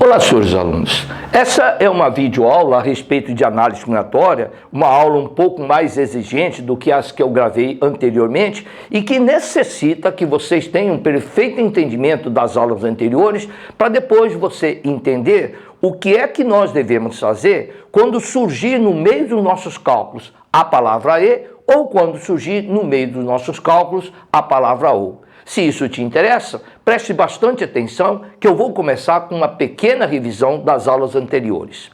Olá, senhores alunos. Essa é uma videoaula a respeito de análise combinatória, uma aula um pouco mais exigente do que as que eu gravei anteriormente e que necessita que vocês tenham um perfeito entendimento das aulas anteriores para depois você entender o que é que nós devemos fazer quando surgir no meio dos nossos cálculos a palavra e ou quando surgir no meio dos nossos cálculos a palavra ou. Se isso te interessa, preste bastante atenção que eu vou começar com uma pequena revisão das aulas anteriores.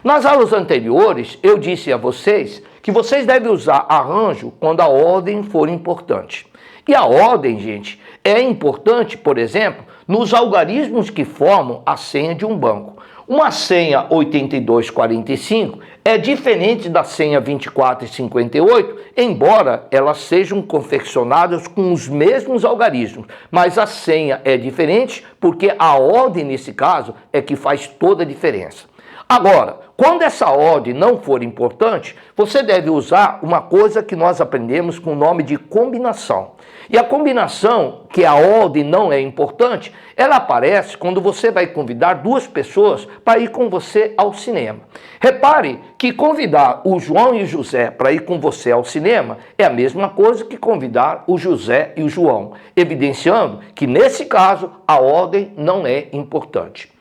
Nas aulas anteriores, eu disse a vocês que vocês devem usar arranjo quando a ordem for importante. E a ordem, gente, é importante, por exemplo, nos algarismos que formam a senha de um banco. Uma senha 8245 é diferente da senha 2458, embora elas sejam confeccionadas com os mesmos algarismos, mas a senha é diferente porque a ordem, nesse caso, é que faz toda a diferença. Agora, quando essa ordem não for importante, você deve usar uma coisa que nós aprendemos com o nome de combinação. E a combinação, que a ordem não é importante, ela aparece quando você vai convidar duas pessoas para ir com você ao cinema. Repare que convidar o João e o José para ir com você ao cinema é a mesma coisa que convidar o José e o João, evidenciando que, nesse caso, a ordem não é importante.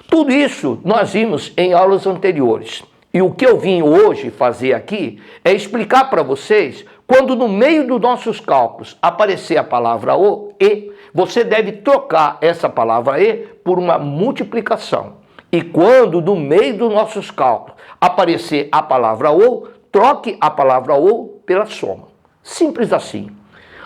Tudo isso nós vimos em aulas anteriores. E o que eu vim hoje fazer aqui é explicar para vocês quando no meio dos nossos cálculos aparecer a palavra o, e, você deve trocar essa palavra e por uma multiplicação. E quando no meio dos nossos cálculos aparecer a palavra ou, troque a palavra ou pela soma. Simples assim.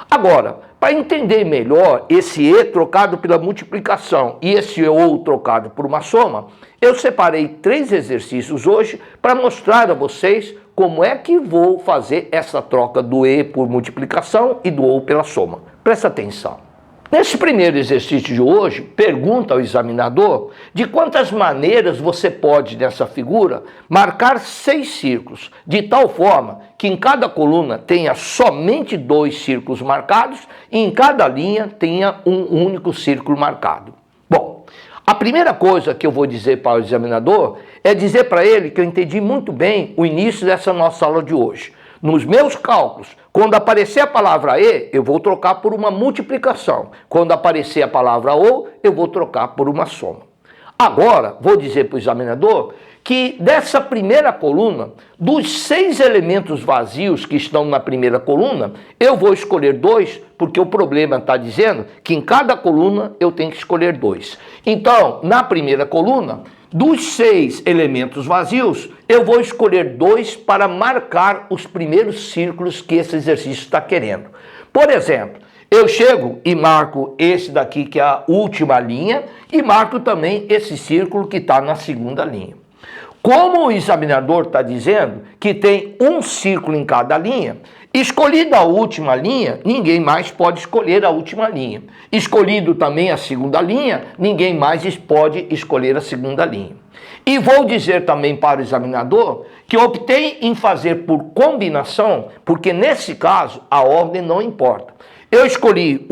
Agora, para entender melhor esse e trocado pela multiplicação e esse ou trocado por uma soma, eu separei 3 exercícios hoje para mostrar a vocês como é que vou fazer essa troca do e por multiplicação e do ou pela soma. Presta atenção. Nesse primeiro exercício de hoje, pergunta ao examinador de quantas maneiras você pode, nessa figura, marcar 6 círculos, de tal forma que em cada coluna tenha somente 2 círculos marcados e em cada linha tenha um único círculo marcado. Bom, a primeira coisa que eu vou dizer para o examinador é dizer para ele que eu entendi muito bem o início dessa nossa aula de hoje. Nos meus cálculos, quando aparecer a palavra e, eu vou trocar por uma multiplicação. Quando aparecer a palavra ou, eu vou trocar por uma soma. Agora, vou dizer para o examinador que dessa primeira coluna, dos 6 elementos vazios que estão na primeira coluna, eu vou escolher 2, porque o problema está dizendo que em cada coluna eu tenho que escolher 2. Então, na primeira coluna, dos 6 elementos vazios, eu vou escolher 2 para marcar os primeiros círculos que esse exercício está querendo. Por exemplo, eu chego e marco esse daqui, que é a última linha, e marco também esse círculo que está na segunda linha. Como o examinador está dizendo que tem um círculo em cada linha, escolhida a última linha, ninguém mais pode escolher a última linha. Escolhido também a segunda linha, ninguém mais pode escolher a segunda linha. E vou dizer também para o examinador que eu optei em fazer por combinação, porque nesse caso a ordem não importa. Eu escolhi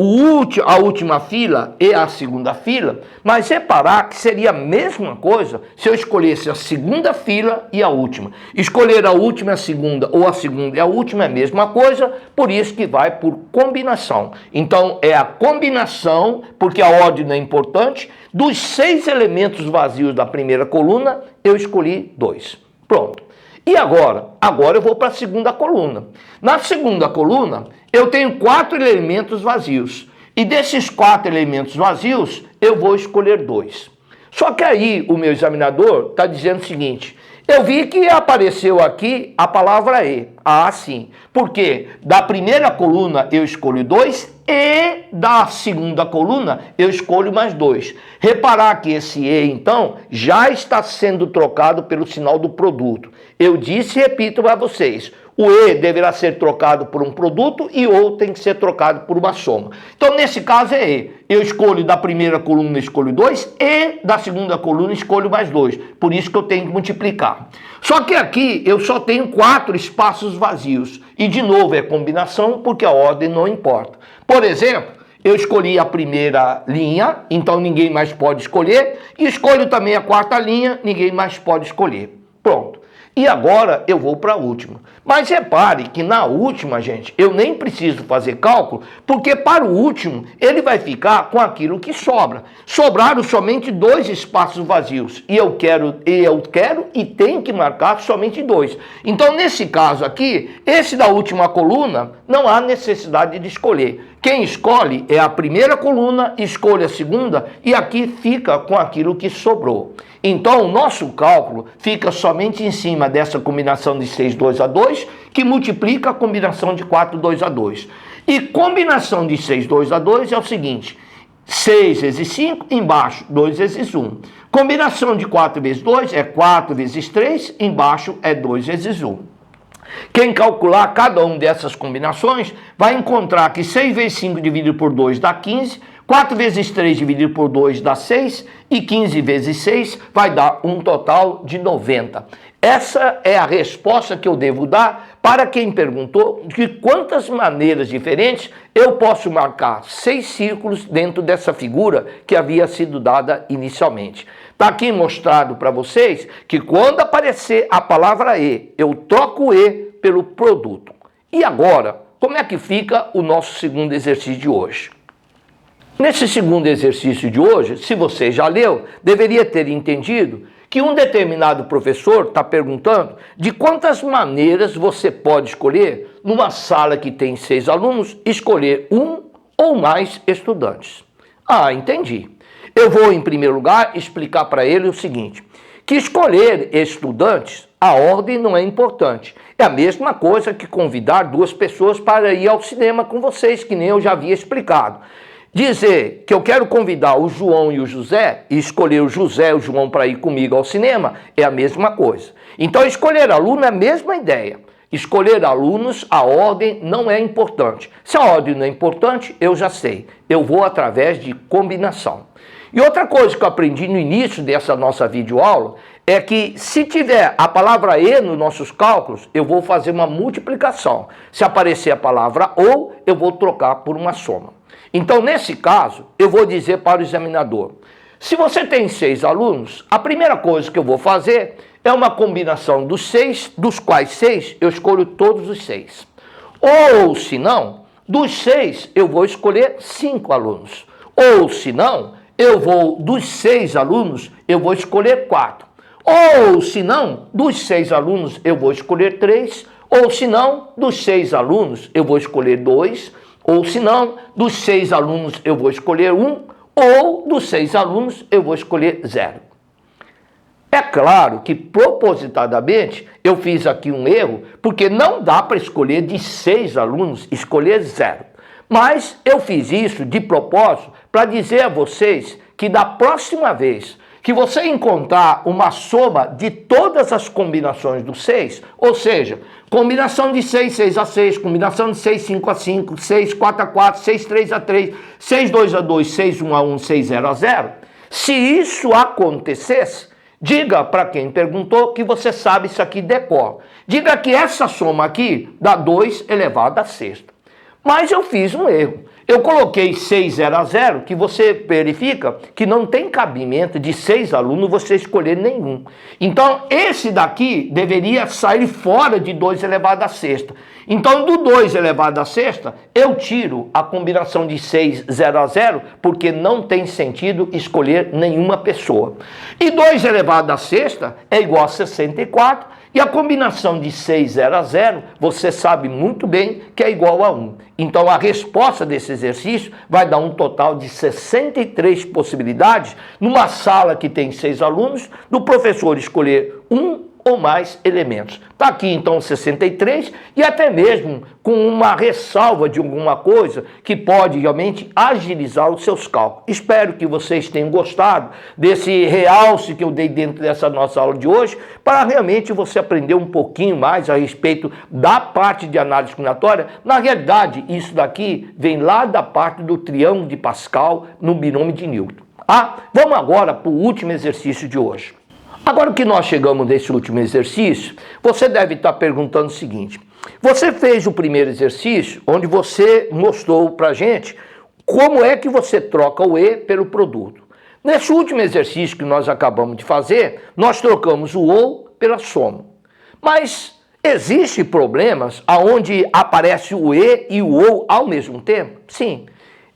a última fila e a segunda fila, mas reparar que seria a mesma coisa se eu escolhesse a segunda fila e a última. Escolher a última e a segunda, ou a segunda e a última é a mesma coisa, por isso que vai por combinação. Então é a combinação, porque a ordem não é importante, dos 6 elementos vazios da primeira coluna, eu escolhi 2. Pronto. E agora? Agora eu vou para a segunda coluna. Na segunda coluna, eu tenho 4 elementos vazios. E desses 4 elementos vazios, eu vou escolher 2. Só que aí o meu examinador está dizendo o seguinte: eu vi que apareceu aqui a palavra e. Ah, sim. Porque da primeira coluna eu escolho 2 e da segunda coluna eu escolho mais 2. Reparar que esse e, então, já está sendo trocado pelo sinal do produto. Eu disse e repito para vocês, o e deverá ser trocado por um produto e o tem que ser trocado por uma soma. Então, nesse caso é e. Eu escolho da primeira coluna, escolho 2 e da segunda coluna escolho mais 2. Por isso que eu tenho que multiplicar. Só que aqui eu só tenho 4 espaços vazios. E, de novo, é combinação porque a ordem não importa. Por exemplo, eu escolhi a primeira linha, então ninguém mais pode escolher, e escolho também a quarta linha, ninguém mais pode escolher. Pronto. E agora eu vou para a última. Mas repare que na última, gente, eu nem preciso fazer cálculo, porque para o último ele vai ficar com aquilo que sobra. Sobraram somente 2 espaços vazios. E eu quero e tenho que marcar somente 2. Então, nesse caso aqui, esse da última coluna, não há necessidade de escolher. Quem escolhe é a primeira coluna, escolhe a segunda e aqui fica com aquilo que sobrou. Então, o nosso cálculo fica somente em cima dessa combinação de 6, 2 a 2, que multiplica a combinação de 4, 2 a 2. E combinação de 6, 2 a 2 é o seguinte: 6 vezes 5, embaixo, 2 vezes 1. Combinação de 4 vezes 2 é 4 vezes 3, embaixo é 2 vezes 1. Quem calcular cada uma dessas combinações vai encontrar que 6 vezes 5 dividido por 2 dá 15, 4 vezes 3 dividido por 2 dá 6 e 15 vezes 6 vai dar um total de 90. Essa é a resposta que eu devo dar para quem perguntou de quantas maneiras diferentes eu posso marcar 6 círculos dentro dessa figura que havia sido dada inicialmente. Está aqui mostrado para vocês que quando aparecer a palavra E, eu troco o E pelo produto. E agora, como é que fica o nosso segundo exercício de hoje? Nesse segundo exercício de hoje, se você já leu, deveria ter entendido que um determinado professor está perguntando de quantas maneiras você pode escolher, numa sala que tem 6 alunos, escolher um ou mais estudantes. Ah, entendi. Eu vou, em primeiro lugar, explicar para ele o seguinte, que escolher estudantes, a ordem não é importante. É a mesma coisa que convidar 2 pessoas para ir ao cinema com vocês, que nem eu já havia explicado. Dizer que eu quero convidar o João e o José, e escolher o José e o João para ir comigo ao cinema, é a mesma coisa. Então, escolher aluno é a mesma ideia. Escolher alunos, a ordem não é importante. Se a ordem não é importante, eu já sei. Eu vou através de combinação. E outra coisa que eu aprendi no início dessa nossa videoaula é que se tiver a palavra E nos nossos cálculos, eu vou fazer uma multiplicação. Se aparecer a palavra OU, eu vou trocar por uma soma. Então, nesse caso, eu vou dizer para o examinador, se você tem 6 alunos, a primeira coisa que eu vou fazer é uma combinação dos 6, dos quais 6 eu escolho todos os 6. Ou, se não, dos 6 eu vou escolher 5 alunos. Ou, se não, dos 6 alunos, eu vou escolher 4. Ou, se não, dos 6 alunos, eu vou escolher 3. Ou, se não, dos 6 alunos, eu vou escolher 2. Ou, se não, dos 6 alunos, eu vou escolher 1. Ou, dos 6 alunos, eu vou escolher 0. É claro que, propositadamente, eu fiz aqui um erro, porque não dá para escolher de 6 alunos, escolher 0. Mas eu fiz isso de propósito para dizer a vocês que da próxima vez que você encontrar uma soma de todas as combinações do 6, ou seja, combinação de 6, 6 a 6, combinação de 6, 5 a 5, 6, 4 a 4, 6, 3 a 3, 6, 2 a 2, 6, 1 a 1, 6, 0 a 0, se isso acontecesse, diga para quem perguntou que você sabe isso aqui de cor. Diga que essa soma aqui dá 2 elevado a sexta. Mas eu fiz um erro. Eu coloquei 6, 0 a 0, que você verifica que não tem cabimento de 6 alunos você escolher nenhum. Então, esse daqui deveria sair fora de 2 elevado a sexta. Então, do 2 elevado a sexta, eu tiro a combinação de 6, 0 a 0, porque não tem sentido escolher nenhuma pessoa. E 2 elevado a sexta é igual a 64, e a combinação de 6, 0 a 0, você sabe muito bem que é igual a 1. Então, a resposta desse exercício vai dar um total de 63 possibilidades numa sala que tem 6 alunos, do professor escolher um ou mais elementos. Está aqui, então, 63 e até mesmo com uma ressalva de alguma coisa que pode realmente agilizar os seus cálculos. Espero que vocês tenham gostado desse realce que eu dei dentro dessa nossa aula de hoje, para realmente você aprender um pouquinho mais a respeito da parte de análise combinatória. Na realidade, isso daqui vem lá da parte do triângulo de Pascal no binômio de Newton. Vamos agora para o último exercício de hoje. Agora que nós chegamos nesse último exercício, você deve estar perguntando o seguinte: você fez o primeiro exercício, onde você mostrou para a gente como é que você troca o E pelo produto. Nesse último exercício que nós acabamos de fazer, nós trocamos o OU pela soma. Mas existem problemas onde aparece o E e o OU ao mesmo tempo? Sim.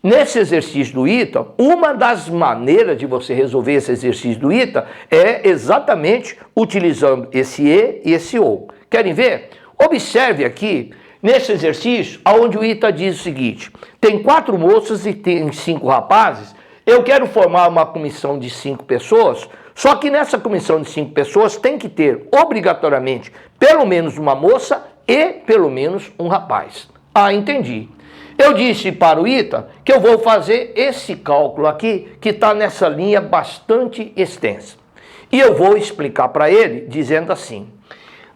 Nesse exercício do ITA, uma das maneiras de você resolver esse exercício do ITA é exatamente utilizando esse E e esse OU. Querem ver? Observe aqui, nesse exercício, onde o ITA diz o seguinte: tem 4 moças e tem 5 rapazes, eu quero formar uma comissão de 5 pessoas, só que nessa comissão de 5 pessoas tem que ter, obrigatoriamente, pelo menos uma moça e pelo menos um rapaz. Ah, entendi. Eu disse para o ITA que eu vou fazer esse cálculo aqui, que está nessa linha bastante extensa. E eu vou explicar para ele dizendo assim: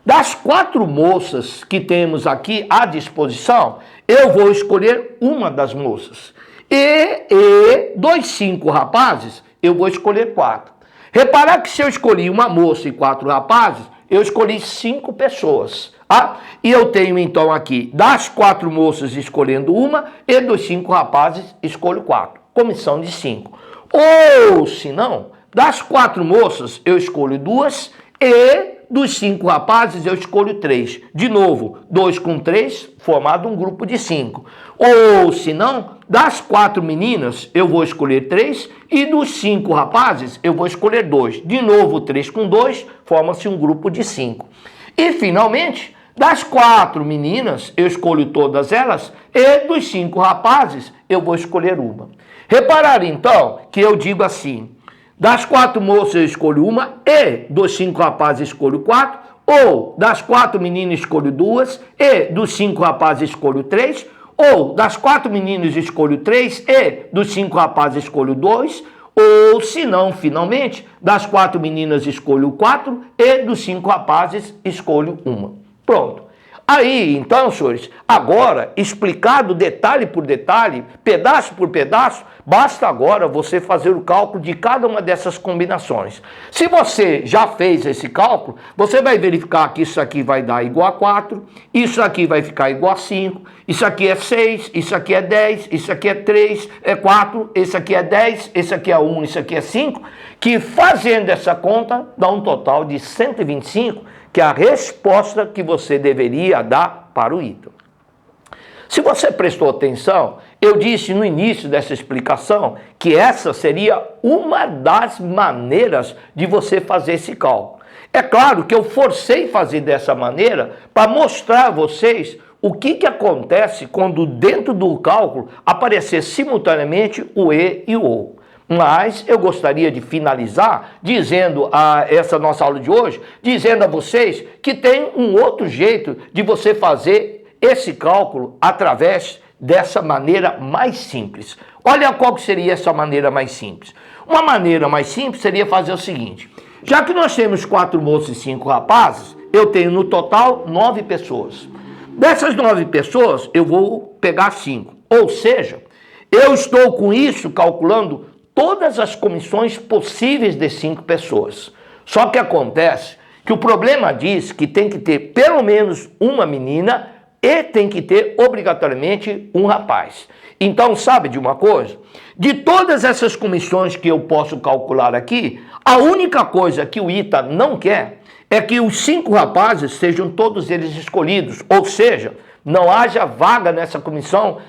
das 4 moças que temos aqui à disposição, eu vou escolher uma das moças. E dos 5 rapazes, eu vou escolher 4. Reparar que se eu escolhi uma moça e 4 rapazes, eu escolhi 5 pessoas. E eu tenho então aqui, das 4 moças escolhendo uma, e dos 5 rapazes escolho 4. Comissão de 5. Ou, se não, das 4 moças eu escolho 2 e dos 5 rapazes eu escolho 3. De novo, 2 com 3, formado um grupo de 5. Ou, se não, das 4 meninas eu vou escolher 3 e dos 5 rapazes eu vou escolher 2. De novo, 3 com 2, forma-se um grupo de 5. E, finalmente, das 4 meninas, eu escolho todas elas, e dos 5 rapazes, eu vou escolher uma. Reparar, então, que eu digo assim: das 4 moças, eu escolho uma, e dos 5 rapazes, escolho 4, ou das 4 meninas, escolho 2, e dos 5 rapazes, escolho 3, ou das 4 meninas, escolho 3, e dos 5 rapazes, escolho 2, ou, se não, finalmente, das 4 meninas, escolho 4, e dos 5 rapazes, escolho uma. Pronto. Aí, então, senhores, agora, explicado detalhe por detalhe, pedaço por pedaço, basta agora você fazer o cálculo de cada uma dessas combinações. Se você já fez esse cálculo, você vai verificar que isso aqui vai dar igual a 4, isso aqui vai ficar igual a 5, isso aqui é 6, isso aqui é 10, isso aqui é 3, é 4, esse aqui é 10, esse aqui é 1, isso aqui é 5, que fazendo essa conta dá um total de 125, que é a resposta que você deveria dar para o ITA. Se você prestou atenção, eu disse no início dessa explicação que essa seria uma das maneiras de você fazer esse cálculo. É claro que eu forcei fazer dessa maneira para mostrar a vocês o que acontece quando dentro do cálculo aparecer simultaneamente o E e o OU. Mas eu gostaria de finalizar dizendo essa nossa aula de hoje, dizendo a vocês que tem um outro jeito de você fazer esse cálculo através dessa maneira mais simples. Olha qual que seria essa maneira mais simples. Uma maneira mais simples seria fazer o seguinte: já que nós temos 4 moços e 5 rapazes, eu tenho no total 9 pessoas. Dessas 9 pessoas, eu vou pegar 5. Ou seja, eu estou com isso calculando todas as comissões possíveis de 5 pessoas. Só que acontece que o problema diz que tem que ter pelo menos uma menina e tem que ter obrigatoriamente um rapaz. Então, sabe de uma coisa? De todas essas comissões que eu posso calcular aqui, a única coisa que o ITA não quer é que os 5 rapazes sejam todos eles escolhidos, ou seja, não haja vaga nessa comissão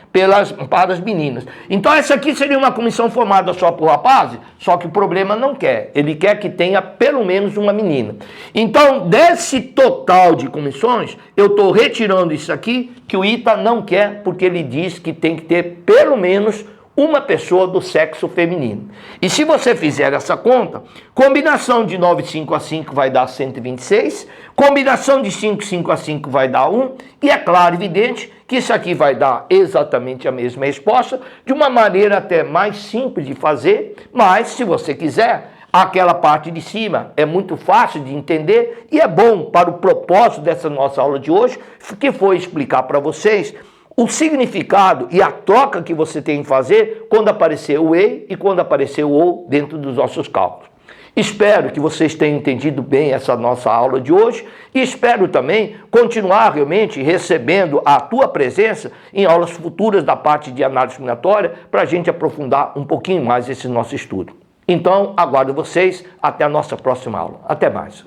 para as meninas. Então essa aqui seria uma comissão formada só por rapazes, só que o problema não quer. Ele quer que tenha pelo menos uma menina. Então desse total de comissões, eu estou retirando isso aqui, que o ITA não quer, porque ele diz que tem que ter pelo menos uma pessoa do sexo feminino. E se você fizer essa conta, combinação de 9, 5 a 5 vai dar 126, combinação de 5, 5 a 5 vai dar 1, e é claro, evidente, que isso aqui vai dar exatamente a mesma resposta, de uma maneira até mais simples de fazer, mas se você quiser, aquela parte de cima é muito fácil de entender e é bom para o propósito dessa nossa aula de hoje, que foi explicar para vocês o significado e a troca que você tem que fazer quando aparecer o E e quando aparecer o OU dentro dos nossos cálculos. Espero que vocês tenham entendido bem essa nossa aula de hoje e espero também continuar realmente recebendo a tua presença em aulas futuras da parte de análise discriminatória para a gente aprofundar um pouquinho mais esse nosso estudo. Então, aguardo vocês até a nossa próxima aula. Até mais.